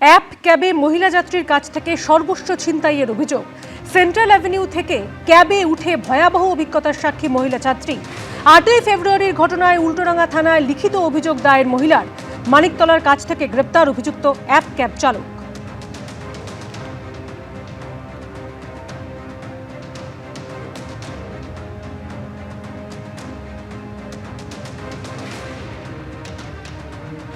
App ক্যাবে মহিলা যাত্রীর কাছ থেকে সর্বস্ব ছিনতাইয়ের অভিযোগ। সেন্ট্রাল অ্যাভিনিউ থেকে ক্যাবে উঠে ভয়াবহ অভিজ্ঞতার সাক্ষী মহিলা যাত্রী। 8ই ফেব্রুয়ারির ঘটনায় উল্টোডাঙ্গা থানায় লিখিত অভিযোগ দায়ের মহিলার। মানিকতলার কাছ থেকে গ্রেপ্তার অভিযুক্ত অ্যাপ ক্যাব চালক।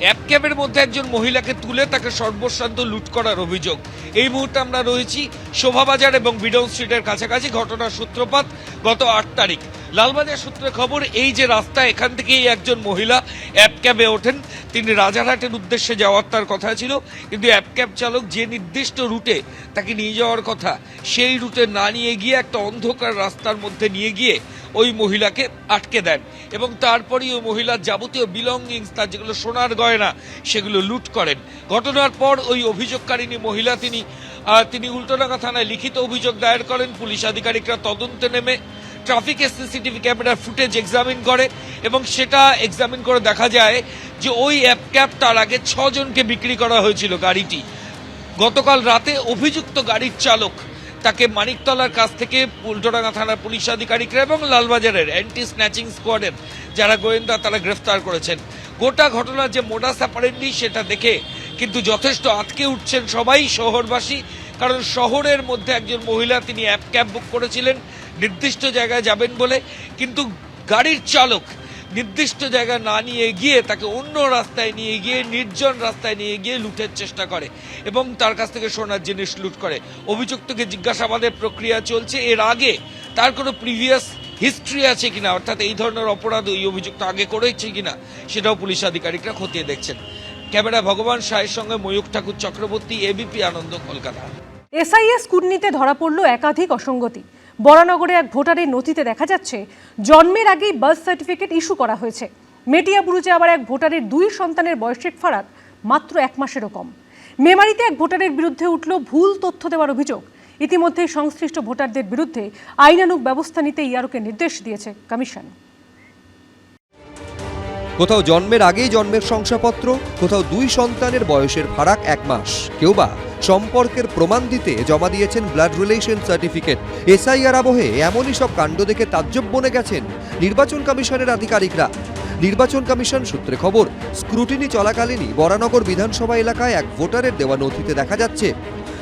অ্যাপ ক্যাবের মধ্যে একজন মহিলাকে তুলে তাকে সর্বস্বান্ত লুট করার অভিযোগ। এই মুহূর্তে আমরা রয়েছি শোভাবাজার এবং বিডন স্ট্রিটের কাছাকাছি। ঘটনার সূত্রপাত গত 8 তারিখ। লালবাজার সূত্রে খবর, এই যে রাস্তা, এখান থেকেই একজন মহিলা অ্যাপ ক্যাবে ওঠেন। তিনি রাজারহাটের উদ্দেশ্যে যাওয়ার তার কথা ছিল, কিন্তু অ্যাপ ক্যাব চালক যে নির্দিষ্ট রুটে তাকে নিয়ে যাওয়ার কথা সেই রুটে না নিয়ে গিয়ে একটা অন্ধকার রাস্তার মধ্যে নিয়ে গিয়ে ওই মহিলাকে আটকে দেন এবং তারপরেই ওই মহিলার যাবতীয় বিলঙ্গিংস, তার যেগুলো সোনার গয়না, সেগুলো লুট করেন। ঘটনার পর ওই অভিযোগকারিনী মহিলা তিনি উল্টোডাঙ্গা থানায় লিখিত অভিযোগ দায়ের করেন। পুলিশ আধিকারিকরা তদন্তে নেমে ট্রাফিকের সিসিটিভি ক্যামেরার ফুটেজ এক্সামিন করে এবং সেটা এক্সামিন করে দেখা যায় যে ওই অ্যাপ ক্যাব তার আগে 6 জনকে বিক্রি করা হয়েছিল গাড়িটি। গতকাল রাতে অভিযুক্ত গাড়ির চালক তাকে মানিকতলার কাছ থেকে উল্টোডাঙ্গা থানার পুলিশ আধিকারিকরা এবং লালবাজারের অ্যান্টি স্ন্যাচিং স্কোয়াডের যারা গোয়েন্দা তারা গ্রেফতার করেছেন। গোটা ঘটনার যে মোডাস অপারেন্ডি সেটা দেখে কিন্তু যথেষ্ট আটকে উঠছেন সবাই শহরবাসী। কারণ শহরের মধ্যে একজন মহিলা, তিনি অ্যাপ ক্যাব বুক করেছিলেন নির্দিষ্ট জায়গায় যাবেন বলে, কিন্তু গাড়ির চালক নির্দিষ্ট জায়গায় না নিয়ে গিয়ে তাকে অন্য রাস্তায় নিয়ে গিয়ে, নির্জন রাস্তায় নিয়ে গিয়ে লুটের চেষ্টা করে এবং তার কাছ থেকে সোনার জিনিস লুট করে। অভিযুক্তকে জিজ্ঞাসাবাদের প্রক্রিয়া চলছে। এর আগে তার কোনো প্রিভিয়াস হিস্ট্রি আছে কিনা, অর্থাৎ এই ধরনের অপরাধ ওই অভিযুক্ত আগে করেছে কিনা, সেটাও পুলিশ আধিকারিকরা খতিয়ে দেখছেন। ক্যামেরা ভগবান সাহের সঙ্গে ময়ূখ ঠাকুর চক্রবর্তী, এবিপি আনন্দ, কলকাতা। এসআইএস স্কুটনিতে ধরা পড়ল একাধিক অসঙ্গতি। বরানগরে এক ভোটারের নথিতে দেখা যাচ্ছে জন্মের আগেই বার্থ সার্টিফিকেট ইস্যু করা হয়েছে। মেটিয়াবুরুজে আবার এক ভোটারের 2 সন্তানের বয়সের ফারাক মাত্র 1 মাসেরও কম। মেমারিতে এক ভোটারের বিরুদ্ধে উঠল ভুল তথ্য দেওয়ার অভিযোগ। ইতিমধ্যে সংশ্লিষ্ট ভোটারদের বিরুদ্ধে আইনানুগ ব্যবস্থা নিতে ইআরওকে নির্দেশ দিয়েছে কমিশন। কোথাও জন্মের আগেই জন্মের শংসাপত্র, কোথাও 2 সন্তানের বয়সের ফারাক 1 মাস, কেউ বা সম্পর্কের প্রমাণ দিতে জমা দিয়েছেন ব্লাড রিলেশন সার্টিফিকেট। এসআইআর আবহে এমনই সব কাণ্ড দেখে তাজ্জব বনে গেছেন নির্বাচন কমিশনের আধিকারিকরা। নির্বাচন কমিশন সূত্রে খবর, স্ক্রুটিনি চলাকালীনই বরানগর বিধানসভা এলাকায় এক ভোটারের দেওয়া নথিতে দেখা যাচ্ছে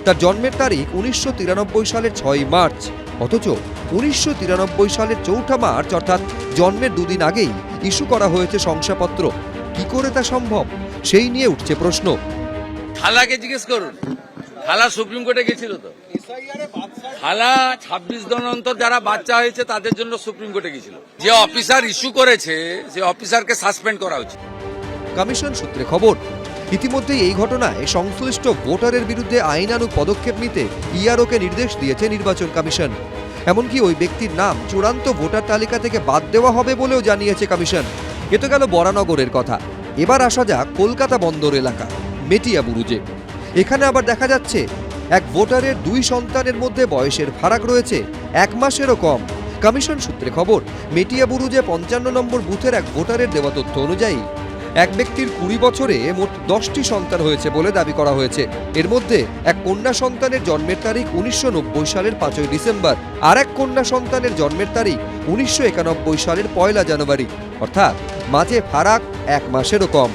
তার জন্মের তারিখ 1993 সালের 6ই মার্চ, অথচ 1993 সালের 4 মার্চ অর্থাৎ জন্মের 2 দিন আগেই ইস্যু করা হয়েছে শংসাপত্র। কি করে তা সম্ভব, সেই নিয়ে উঠছে প্রশ্ন। খালাকে জিজ্ঞেস করুন, খালা সুপ্রিম কোর্টে গেছিল তো। খালা 26 দিন অন্তর যারা বাচ্চা হয়েছে তাদের জন্য সুপ্রিম কোর্টে গেছিল। যে অফিসার ইস্যু করেছে সে অফিসারকে সাসপেন্ড করা উচিত। কমিশন সূত্রে খবর, ইতিমধ্যেই এই ঘটনায় সংশ্লিষ্ট ভোটারের বিরুদ্ধে আইনানুগ পদক্ষেপ নিতে ইআরওকে নির্দেশ দিয়েছে নির্বাচন কমিশন। এমনকি ওই ব্যক্তির নাম চূড়ান্ত ভোটার তালিকা থেকে বাদ দেওয়া হবে বলেও জানিয়েছে কমিশন। এ তো গেল বরানগরের কথা। এবার আসা যাক কলকাতা বন্দর এলাকা মেটিয়াবুরুজে। এখানে আবার দেখা যাচ্ছে এক ভোটারের 2 সন্তানের মধ্যে বয়সের ফারাক রয়েছে 1 মাসেরও কম। কমিশন সূত্রে খবর, মেটিয়াবুরুজে 55 নম্বর বুথের এক ভোটারের দেওয়া তথ্য অনুযায়ী এক ব্যক্তির 20 বছরে মোট 10টি সন্তান হয়েছে বলে দাবি করা হয়েছে। এর মধ্যে এক কন্যা সন্তানের জন্মের তারিখ 1990 সালের 5ই ডিসেম্বর, আর এক কন্যা সন্তানের জন্মের তারিখ 1991 সালের 1 জানুয়ারি, অর্থাৎ মাঝে ফারাক 1 মাসেরও কম।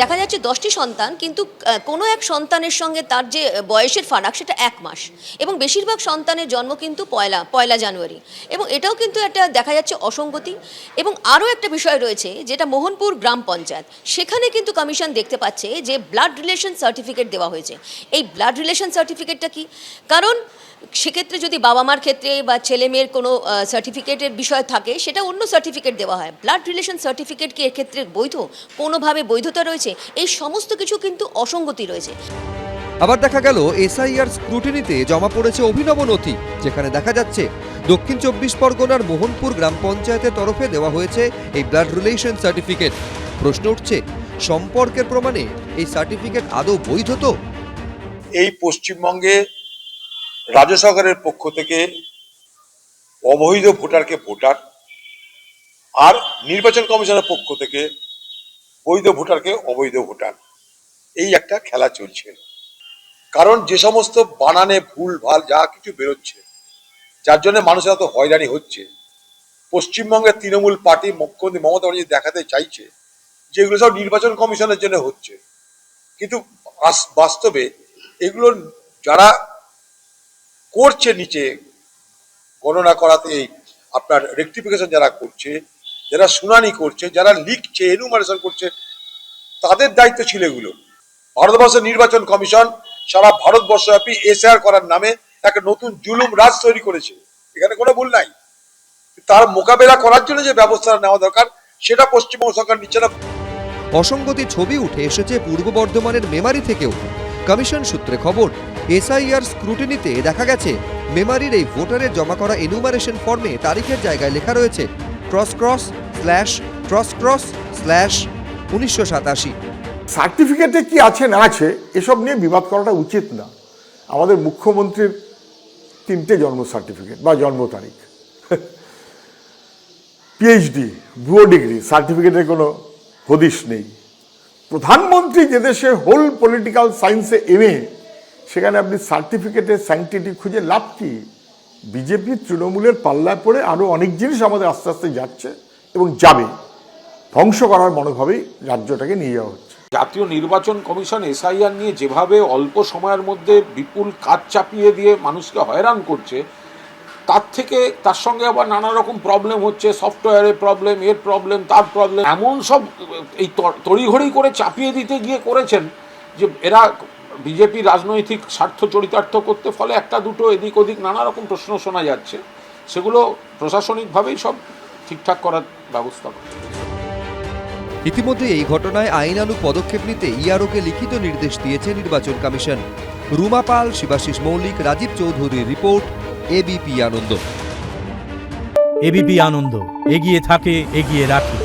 দেখা যাচ্ছে 10টি সন্তান, কিন্তু কোনো এক সন্তানের সঙ্গে তার যে বয়সের ফারাক সেটা 1 মাস, এবং বেশিরভাগ সন্তানের জন্ম কিন্তু পয়লা জানুয়ারি, এবং এটাও কিন্তু একটা দেখা যাচ্ছে অসঙ্গতি। এবং আরও একটা বিষয় রয়েছে যেটা মোহনপুর গ্রাম পঞ্চায়েত, সেখানে কিন্তু কমিশন দেখতে পাচ্ছে যে ব্লাড রিলেশন সার্টিফিকেট দেওয়া হয়েছে। এই ব্লাড রিলেশন সার্টিফিকেটটা কি? কারণ সেক্ষেত্রে যদি বাবা মার ক্ষেত্রে বা ছেলে মেয়ের কোনো সার্টিফিকেটের বিষয় থাকে সেটা অন্য সার্টিফিকেট দেওয়া হয়। ব্লাড রিলেশন সার্টিফিকেট কি এক্ষেত্রে বৈধ? কোনোভাবে বৈধতা রয়েছে? এই সমস্ত কিছু কিন্তু অসঙ্গতি রয়েছে। আবার দেখা গেল এসআইআর স্ক্রুটিনিতে জমা পড়েছে অভিনব নথি, যেখানে দেখা যাচ্ছে দক্ষিণ 24 পরগনার মোহনপুর গ্রাম পঞ্চায়েতের তরফে দেওয়া হয়েছে এই ব্লাড রিলেশন সার্টিফিকেট। প্রশ্ন উঠছে, সম্পর্কের প্রমাণে এই সার্টিফিকেট আদৌ বৈধ তো? এই পশ্চিমবঙ্গে রাজ্য সরকারের পক্ষ থেকে অবৈধ ভোটারকে ভোটার, আর নির্বাচন কমিশনের পক্ষ থেকে বৈধ ভোটারকে অবৈধ ভোটার, এই একটা খেলা চলছে। কারণ যে সমস্ত বানানে ভুল ভাল যা কিছু বেরোচ্ছে, যার জন্য মানুষের এত হয়রানি হচ্ছে, পশ্চিমবঙ্গের তৃণমূল পার্টি মুখ্যমন্ত্রী মমতা ব্যানার্জি দেখাতে চাইছে যে এগুলো সব নির্বাচন কমিশনের জন্য হচ্ছে, কিন্তু বাস্তবে এগুলো যারা করছে নিচে গণনা করাতে, আপনার রেকটিফিকেশন যারা করছে, যারা শুনানি করছে, যারা লিখছে, এনুমারেশন করছে, তাদের দায়িত্ব ছিল এগুলো। ভারতবর্ষের নির্বাচন কমিশন সারা ভারতবর্ষব্যাপী এসআর করার নামে একটা নতুন জুলুম রাজ তৈরি করেছে, এখানে কোনো ভুল নাই। তার মোকাবেলা করার জন্য যে ব্যবস্থা নেওয়া দরকার সেটা পশ্চিমবঙ্গ সরকার নিচ্ছে না। অসঙ্গতি ছবি উঠে এসেছে পূর্ব বর্ধমানের মেমারি থেকেও। কমিশন সূত্রে খবর, এসআইআর স্ক্রুটিনিতে দেখা গেছে মেমারির এই ভোটারের জমা করা এনুমারেশন ফর্মে তারিখের জায়গায় লেখা রয়েছে ////1987। সার্টিফিকেটে কি আছে না আছে এসব নিয়ে বিবাদ করাটা উচিত না। আমাদের মুখ্যমন্ত্রীর 3টে জন্ম সার্টিফিকেট বা জন্ম তারিখ, পিএইচডি, ভুয়ো ডিগ্রি, সার্টিফিকেটের কোনো হদিশ নেই। প্রধানমন্ত্রী যে দেশে হোল পলিটিক্যাল সায়েন্সে এমএ, সেখানে আপনি সার্টিফিকেটের সাইন্টিফিক খুঁজে লাভ কি? বিজেপি তৃণমূলের পাল্লায় পড়ে আরও অনেক জিনিস আমাদের আস্তে আস্তে যাচ্ছে এবং যাবে, ধ্বংস করার মনোভাবেই রাজ্যটাকে নিয়ে যাওয়া হচ্ছে। জাতীয় নির্বাচন কমিশন এসআইআর নিয়ে যেভাবে অল্প সময়ের মধ্যে বিপুল কাজ চাপিয়ে দিয়ে মানুষকে হয়রান করছে, তার সঙ্গে আবার নানা রকম প্রবলেম হচ্ছে, সফটওয়্যারের প্রবলেম, এর প্রবলেম, তার প্রবলেম, এমন সব এই তড়িঘড়ি করে চাপিয়ে দিতে গিয়ে করেছেন যে এরা বিজেপি রাজনৈতিক স্বার্থ চরিতার্থ করতে, ফলে একটা দুটো এদিক ওদিক নানা রকম প্রশ্ন শোনা যাচ্ছে, সেগুলো প্রশাসনিকভাবেই সব ঠিকঠাক করার ব্যবস্থা করছে। ইতিমধ্যে এই ঘটনায় আইনানুগ পদক্ষেপ নিতে ইআরওকে লিখিত নির্দেশ দিয়েছে নির্বাচন কমিশন। রুমা পাল, শিবাশিস মৌলিক, রাজীব চৌধুরীর রিপোর্ট, এবিপি আনন্দ। এবিপি আনন্দ, এগিয়ে থাকে, এগিয়ে রাখে।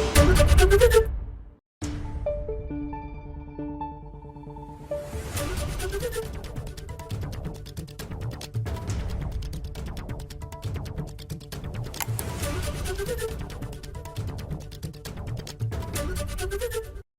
Thank you.